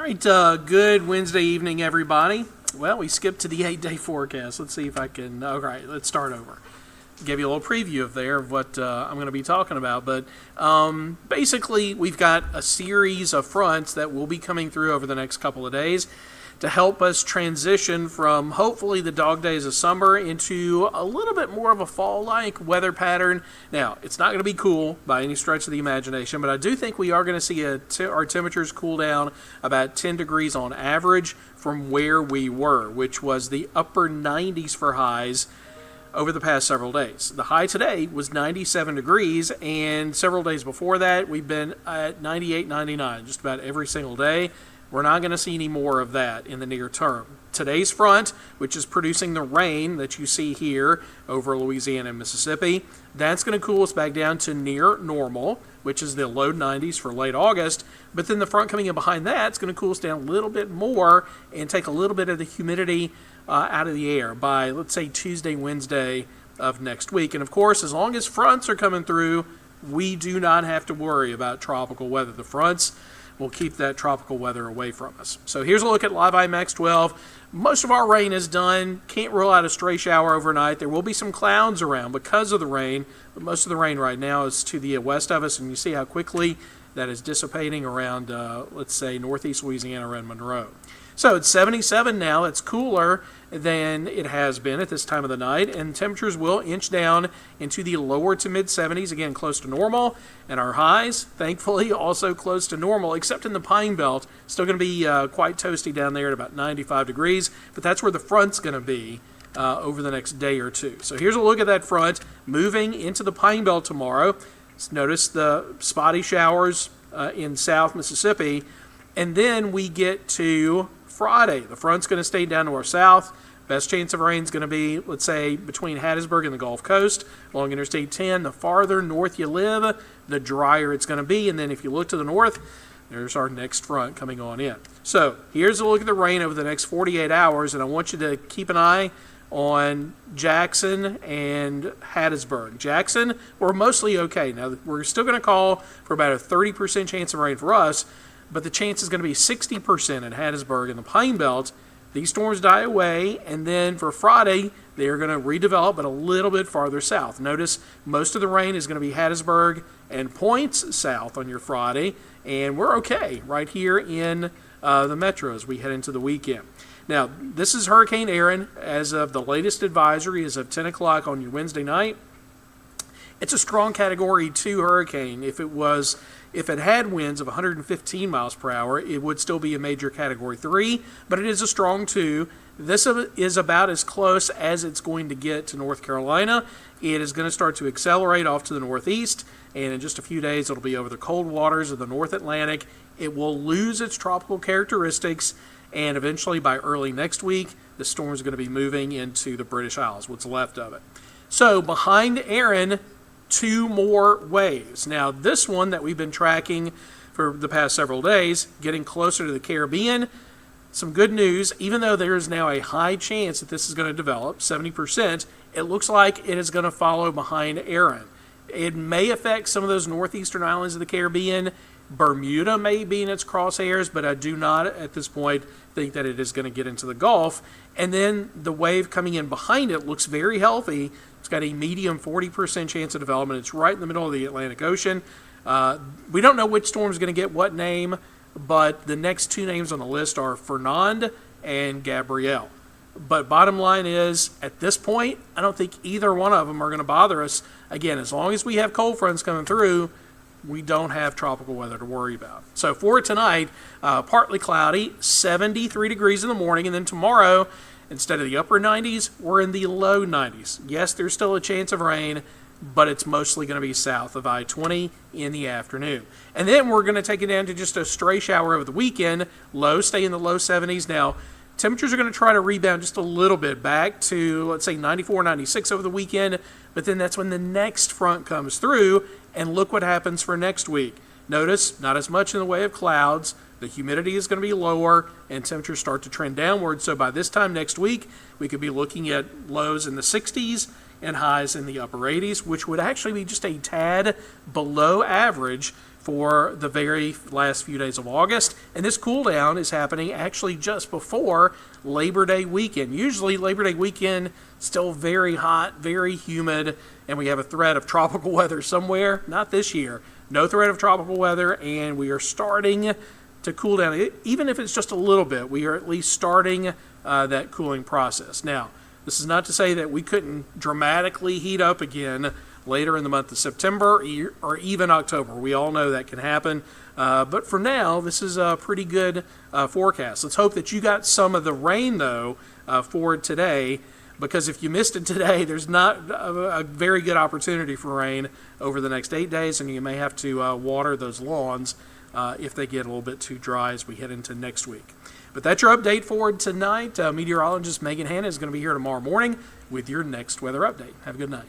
right, good Wednesday evening, everybody. Well, we skipped to the 8-day forecast. Let's see if I can. All right, let's start over. Give you a little preview of what I'm going to be talking about. But basically, we've got a series of fronts that will be coming through over the next couple of days to help us transition from hopefully the dog days of summer into a little bit more of a fall-like weather pattern. Now, it's not going to be cool by any stretch of the imagination, but I do think we are going to see our temperatures cool down about 10 degrees on average from where we were, which was the upper 90s for highs over the past several days. The high today was 97 degrees, and several days before that, we've been at 98, 99, just about every single day. We're not going to see any more of that in the near term. Today's front, which is producing the rain that you see here over Louisiana and Mississippi, that's going to cool us back down to near normal, which is the low 90s for late August. But then the front coming in behind that is going to cool us down a little bit more and take a little bit of the humidity out of the air by, let's say, Tuesday, Wednesday of next week. And of course, as long as fronts are coming through, we do not have to worry about tropical weather. The fronts will keep that tropical weather away from us. So here's a look at Live IMAX 12. Most of our rain is done. Can't rule out a stray shower overnight. There will be some clouds around because of the rain, but most of the rain right now is to the west of us, and you see how quickly that is dissipating around, let's say, northeast Louisiana around Monroe. So it's 77 now. It's cooler than it has been at this time of the night, and temperatures will inch down into the lower to mid 70s, again close to normal, and our highs, thankfully, also close to normal, except in the Pine Belt. Still going to be quite toasty down there at about 95 degrees, but that's where the front's going to be over the next day or two. So here's a look at that front moving into the Pine Belt tomorrow. Notice the spotty showers in South Mississippi, and then we get to Friday. The front's going to stay down to our south. Best chance of rain is going to be, let's say, between Hattiesburg and the Gulf Coast along Interstate 10. The farther north you live, the drier it's going to be. And then if you look to the north, there's our next front coming on in. So here's a look at the rain over the next 48 hours. And I want you to keep an eye on Jackson and Hattiesburg. Jackson, we're mostly okay. Now, we're still going to call for about a 30% chance of rain for us, but the chance is going to be 60% in Hattiesburg and the Pine Belt. These storms die away, and then for Friday, they're going to redevelop, but a little bit farther south. Notice most of the rain is going to be Hattiesburg and points south on your Friday, and we're okay right here in the metro as we head into the weekend. Now, this is Hurricane Aaron as of the latest advisory as of 10 o'clock on your Wednesday night. It's a strong Category 2 hurricane. If it had winds of 115 miles per hour, it would still be a major Category 3, but it is a strong 2. This is about as close as it's going to get to North Carolina. It is going to start to accelerate off to the northeast, and in just a few days, it'll be over the cold waters of the North Atlantic. It will lose its tropical characteristics, and eventually by early next week, the storm is going to be moving into the British Isles, what's left of it. So behind Aaron, 2 more waves. Now, this one that we've been tracking for the past several days, getting closer to the Caribbean. Some good news, even though there is now a high chance that this is going to develop, 70%, it looks like it is going to follow behind Aaron. It may affect some of those northeastern islands of the Caribbean. Bermuda may be in its crosshairs, but I do not at this point think that it is going to get into the Gulf. And then the wave coming in behind it looks very healthy. It's got a medium 40% chance of development. It's right in the middle of the Atlantic Ocean. We don't know which storm is going to get what name, but the next 2 names on the list are Fernand and Gabrielle. But bottom line is, at this point, I don't think either one of them are going to bother us. Again, as long as we have cold fronts coming through, we don't have tropical weather to worry about. So for tonight, partly cloudy, 73 degrees in the morning, and then tomorrow, instead of the upper 90s, we're in the low 90s. Yes, there's still a chance of rain, but it's mostly going to be south of I-20 in the afternoon. And then we're going to take it down to just a stray shower over the weekend. Lows stay in the low 70s. Now, temperatures are going to try to rebound just a little bit back to, let's say, 94, 96 over the weekend, but then that's when the next front comes through, and look what happens for next week. Notice, not as much in the way of clouds. The humidity is going to be lower, and temperatures start to trend downward. So by this time next week, we could be looking at lows in the 60s and highs in the upper 80s, which would actually be just a tad below average for the very last few days of August. And this cool down is happening actually just before Labor Day weekend. Usually Labor Day weekend, still very hot, very humid, and we have a threat of tropical weather somewhere. Not this year. No threat of tropical weather, and we are starting to cool down. Even if it's just a little bit, we are at least starting that cooling process. Now, this is not to say that we couldn't dramatically heat up again later in the month of September or even October. We all know that can happen. But for now, this is a pretty good forecast. Let's hope that you got some of the rain, though, for today, because if you missed it today, there's not a very good opportunity for rain over the next 8 days, and you may have to water those lawns if they get a little bit too dry as we head into next week. But that's your update for tonight. Meteorologist Megan Hanna is going to be here tomorrow morning with your next weather update. Have a good night.